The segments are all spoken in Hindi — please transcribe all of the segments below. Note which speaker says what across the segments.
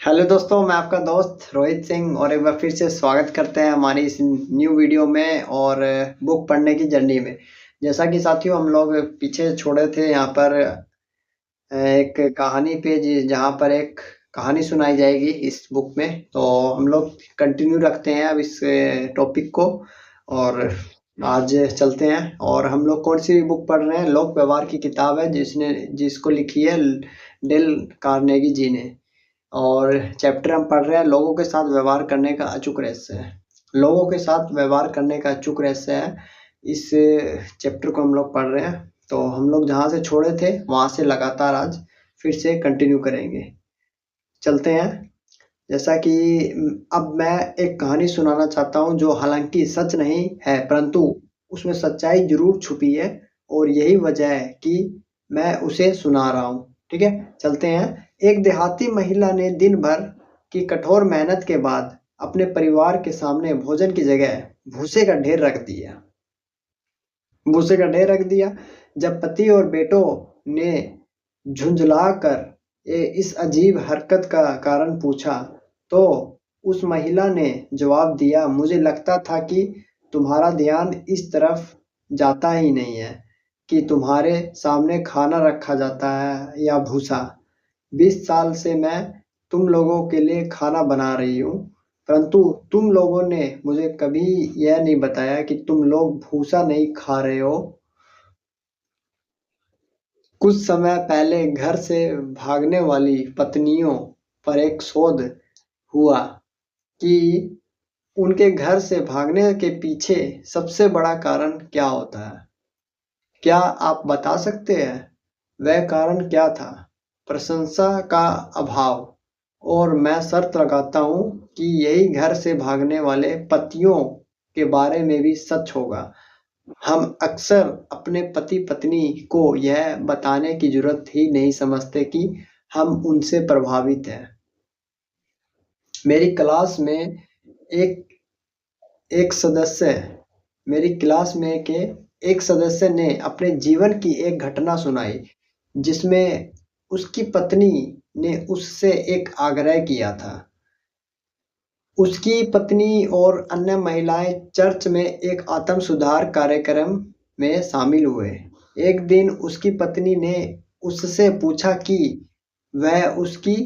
Speaker 1: हेलो दोस्तों, मैं आपका दोस्त रोहित सिंह और एक बार फिर से स्वागत करते हैं हमारी इस न्यू वीडियो में और बुक पढ़ने की जर्नी में। जैसा कि साथियों हम लोग पीछे छोड़े थे यहाँ पर एक कहानी पे जहाँ पर एक कहानी सुनाई जाएगी इस बुक में। तो हम लोग कंटिन्यू रखते हैं अब इस टॉपिक को और आज चलते हैं। और हम लोग कौन सी बुक पढ़ रहे हैं? लोक व्यवहार की किताब है जिसको लिखी है डेल कार्नेगी जी ने। और चैप्टर हम पढ़ रहे हैं लोगों के साथ व्यवहार करने का अचूक रहस्य है। लोगों के साथ व्यवहार करने का अचूक रहस्य है इस चैप्टर को हम लोग पढ़ रहे हैं। तो हम लोग जहाँ से छोड़े थे वहाँ से लगातार आज फिर से कंटिन्यू करेंगे। चलते हैं। जैसा कि अब मैं एक कहानी सुनाना चाहता हूँ जो हालांकि सच नहीं है परंतु उसमें सच्चाई जरूर छुपी है और यही वजह है कि मैं उसे सुना रहा हूँ। ठीक है, चलते हैं। एक देहाती महिला ने दिन भर की कठोर मेहनत के बाद अपने परिवार के सामने भोजन की जगह भूसे का ढेर रख दिया। भूसे का ढेर रख दिया। जब पति और बेटों ने झुंझलाकर इस अजीब हरकत का कारण पूछा तो उस महिला ने जवाब दिया, मुझे लगता था कि तुम्हारा ध्यान इस तरफ जाता ही नहीं है कि तुम्हारे सामने खाना रखा जाता है या भूसा। 20 साल से मैं तुम लोगों के लिए खाना बना रही हूँ परंतु तुम लोगों ने मुझे कभी यह नहीं बताया कि तुम लोग भूसा नहीं खा रहे हो। कुछ समय पहले घर से भागने वाली पत्नियों पर एक शोध हुआ कि उनके घर से भागने के पीछे सबसे बड़ा कारण क्या होता है। क्या आप बता सकते हैं वह कारण क्या था? प्रशंसा का अभाव। और मैं शर्त लगाता हूँ कि यही घर से भागने वाले पतियों के बारे में भी सच होगा। हम अक्सर अपने पति पत्नी को यह बताने की जरूरत ही नहीं समझते कि हम उनसे प्रभावित हैं। मेरी क्लास में एक एक सदस्य मेरी क्लास में के एक सदस्य ने अपने जीवन की एक घटना सुनाई जिसमें उसकी पत्नी ने उससे एक आग्रह किया था। उसकी पत्नी और अन्य महिलाएं चर्च में एक आत्म सुधार कार्यक्रम में शामिल हुए। एक दिन उसकी पत्नी ने उससे पूछा कि वह उसकी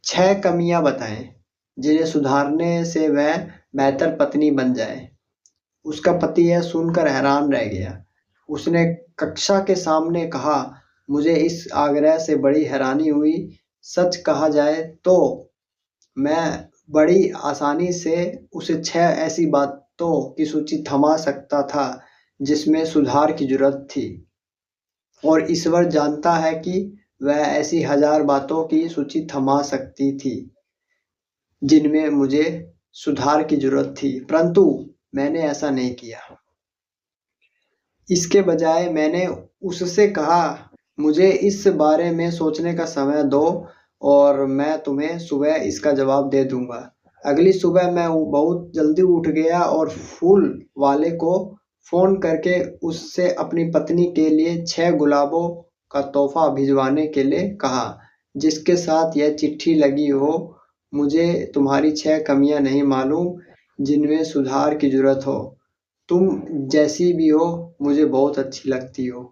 Speaker 1: 6 कमियां बताए जिन्हें सुधारने से वह बेहतर पत्नी बन जाए। उसका पति यह सुनकर हैरान रह गया। उसने कक्षा के सामने कहा, मुझे इस आग्रह से बड़ी हैरानी हुई। सच कहा जाए तो मैं बड़ी आसानी से उसे 6 ऐसी बातों की सूची थमा सकता था जिसमें सुधार की जरूरत थी। और ईश्वर जानता है कि वह ऐसी 1000 बातों की सूची थमा सकती थी जिनमें मुझे सुधार की जरूरत थी, परंतु मैंने ऐसा नहीं किया। इसके बजाय मैंने उससे कहा, मुझे इस बारे में सोचने का समय दो और मैं तुम्हें सुबह इसका जवाब दे दूंगा। अगली सुबह मैं बहुत जल्दी उठ गया और फूल वाले को फोन करके उससे अपनी पत्नी के लिए 6 गुलाबों का तोहफा भिजवाने के लिए कहा जिसके साथ यह चिट्ठी लगी हो, मुझे तुम्हारी 6 कमियां नहीं मालूम जिनमें सुधार की जरूरत हो। तुम जैसी भी हो मुझे बहुत अच्छी लगती हो।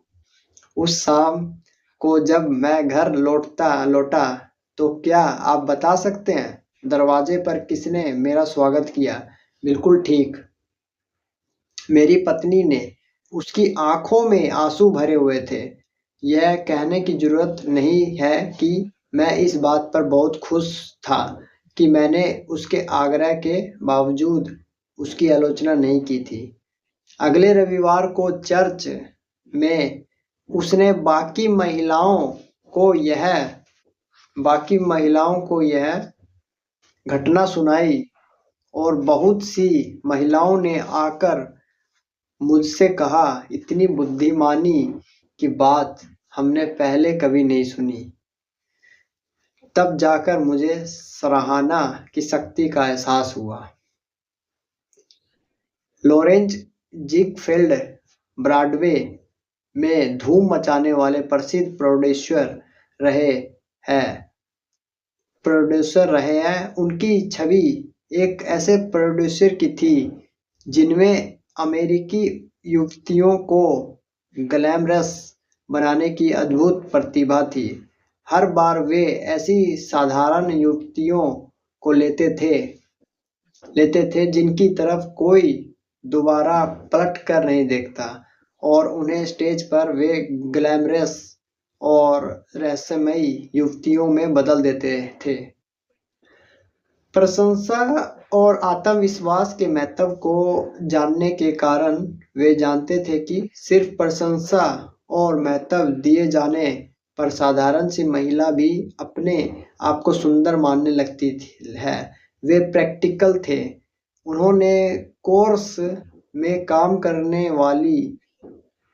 Speaker 1: उस शाम को जब मैं घर लौटा तो क्या आप बता सकते हैं दरवाजे पर किसने मेरा स्वागत किया? बिल्कुल ठीक, मेरी पत्नी ने। उसकी आंखों में आंसू भरे हुए थे। यह कहने की जरूरत नहीं है कि मैं इस बात पर बहुत खुश था कि मैंने उसके आग्रह के बावजूद उसकी आलोचना नहीं की थी। अगले रविवार को चर्च में उसने बाकी महिलाओं को यह घटना सुनाई और बहुत सी महिलाओं ने आकर मुझसे कहा, इतनी बुद्धिमानी की बात हमने पहले कभी नहीं सुनी। तब जाकर मुझे सराहना की शक्ति का एहसास हुआ। लॉरेंस ज़िगफ्रिड ब्रॉडवे में धूम मचाने वाले प्रसिद्ध प्रोड्यूसर रहे हैं। प्रोड्यूसर रहे हैं, उनकी छवि एक ऐसे प्रोड्यूसर की थी जिनमें अमेरिकी युवतियों को ग्लैमरस बनाने की अद्भुत प्रतिभा थी। हर बार वे ऐसी साधारण युवतियों को लेते थे जिनकी तरफ कोई दोबारा पलट कर नहीं देखता, और उन्हें स्टेज पर वे ग्लैमरस और रहस्यमयी युवतियों में बदल देते थे। प्रशंसा और आत्मविश्वास के महत्व को जानने के कारण वे जानते थे कि सिर्फ प्रशंसा और महत्व दिए जाने पर साधारण सी महिला भी अपने आप को सुंदर मानने लगती है। वे प्रैक्टिकल थे। उन्होंने कोर्स में काम करने वाली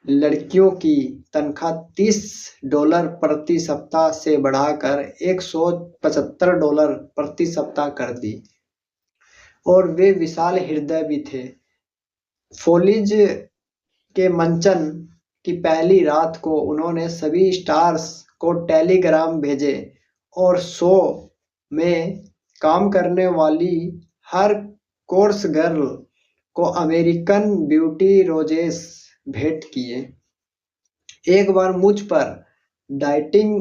Speaker 1: लड़कियों की तनख्वाह $30 प्रति सप्ताह से बढ़ाकर $175 प्रति सप्ताह कर दी, और वे विशाल हृदय भी थे। फोलिज के मंचन की पहली रात को उन्होंने सभी स्टार्स को टेलीग्राम भेजे और शो में काम करने वाली हर कोर्स गर्ल को अमेरिकन ब्यूटी रोजेस भेंट किए। एक बार मुझ पर डाइटिंग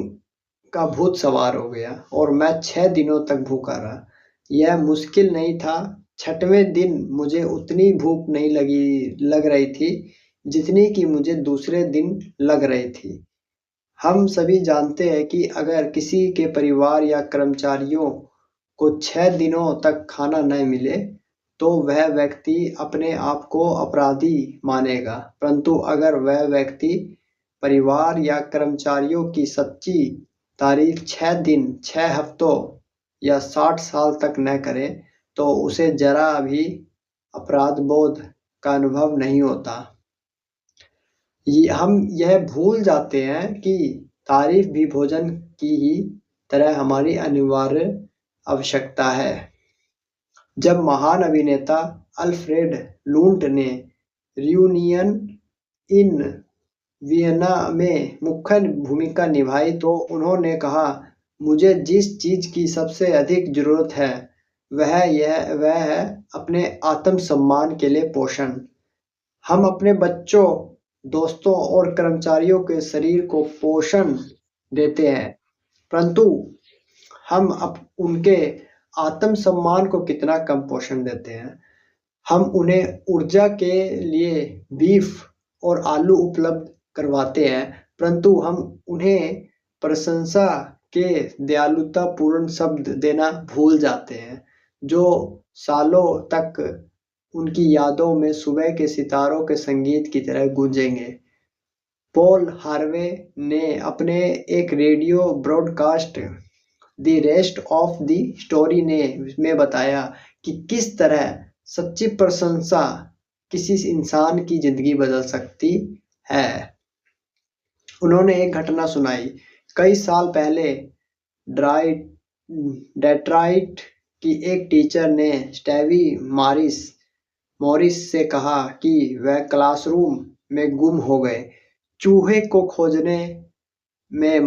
Speaker 1: का भूत सवार हो गया और मैं 6 दिनों तक भूखा रहा। यह मुश्किल नहीं था। 6वें दिन मुझे उतनी भूख नहीं लग रही थी जितनी कि मुझे दूसरे दिन लग रही थी। हम सभी जानते हैं कि अगर किसी के परिवार या कर्मचारियों को 6 दिनों तक खाना न मिले तो वह व्यक्ति अपने आप को अपराधी मानेगा, परंतु अगर वह व्यक्ति परिवार या कर्मचारियों की सच्ची तारीफ 6 दिन, 6 हफ्तों या 60 साल तक न करे तो उसे जरा भी अपराध बोध का अनुभव नहीं होता। हम यह भूल जाते हैं कि तारीफ भी भोजन की ही तरह हमारी अनिवार्य आवश्यकता है। जब महान अभिनेता अल्फ्रेड लुंट ने रियूनियन इन वियना में मुख्य भूमिका निभाई तो उन्होंने कहा, मुझे जिस चीज की सबसे अधिक जरूरत है वह है अपने आत्मसम्मान के लिए पोषण। हम अपने बच्चों, दोस्तों और कर्मचारियों के शरीर को पोषण देते हैं, परंतु हम उनके आत्मसम्मान को कितना कम पोषण देते हैं। हम उन्हें ऊर्जा के लिए बीफ और आलू उपलब्ध करवाते हैं, परंतु हम उन्हें प्रशंसा के दयालुतापूर्ण शब्द देना भूल जाते हैं जो सालों तक उनकी यादों में सुबह के सितारों के संगीत की तरह गूंजेंगे। पॉल हार्वे ने अपने एक radio broadcast the rest of the story में बताया कि किस तरह सच्ची प्रशंसा किसी इंसान की जिंदगी बदल सकती है। उन्होंने एक घटना सुनाई। कई साल पहले डेट्रॉइट की एक टीचर ने स्टेवी मॉरिस से कहा कि वह क्लासरूम में गुम हो गए चूहे को खोजने में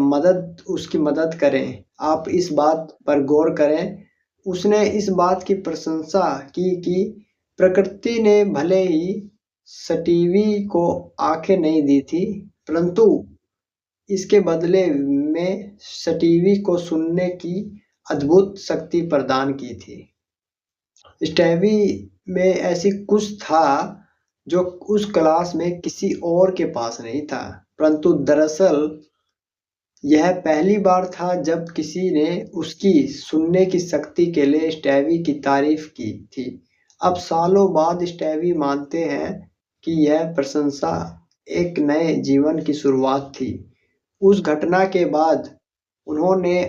Speaker 1: उसकी मदद करें। आप इस बात पर गौर करें। उसने इस बात की प्रशंसा की कि प्रकृति ने भले ही स्टीवी को आंखें नहीं दी थी, परंतु इसके बदले में स्टीवी को सुनने की अद्भुत शक्ति प्रदान की थी। स्टीवी में ऐसी कुछ था जो उस क्लास में किसी और के पास नहीं था, परंतु दरअसल यह पहली बार था जब किसी ने उसकी सुनने की शक्ति के लिए स्टीवी की तारीफ की थी। अब सालों बाद स्टीवी मानते हैं कि यह प्रशंसा एक नए जीवन की शुरुआत थी। उस घटना के बाद उन्होंने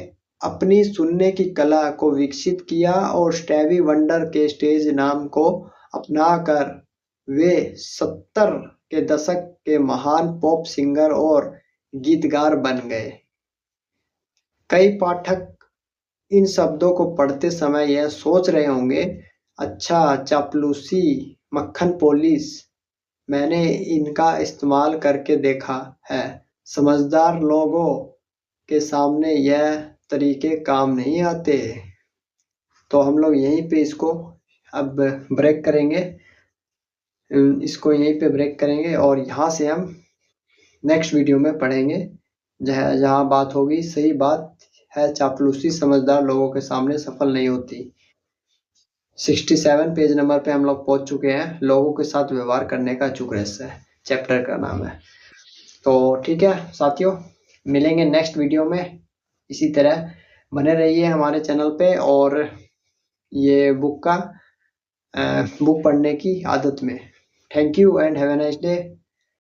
Speaker 1: अपनी सुनने की कला को विकसित किया और स्टीवी वंडर के स्टेज नाम को अपनाकर वे 70 के दशक के महान पॉप सिंगर और गीतकार बन गए। कई पाठक इन शब्दों को पढ़ते समय यह सोच रहे होंगे, अच्छा चापलूसी, मक्खन पॉलिश, मैंने इनका इस्तेमाल करके देखा है। समझदार लोगों के सामने यह तरीके काम नहीं आते। तो हम लोग यहीं पे इसको अब ब्रेक करेंगे, इसको यहीं पे ब्रेक करेंगे और यहाँ से हम नेक्स्ट वीडियो में पढ़ेंगे जहाँ बात होगी सही बात है चापलूसी समझदार लोगों के सामने सफल नहीं होती। 67 पेज नंबर पे हम लोग पहुंच चुके हैं, लोगों के साथ व्यवहार करने का अचूक रहस्य है, चैप्टर का नाम है। तो ठीक है साथियों, मिलेंगे नेक्स्ट वीडियो में। इसी तरह बने रहिए हमारे चैनल पे और ये बुक पढ़ने की आदत में। Thank you and have a nice day.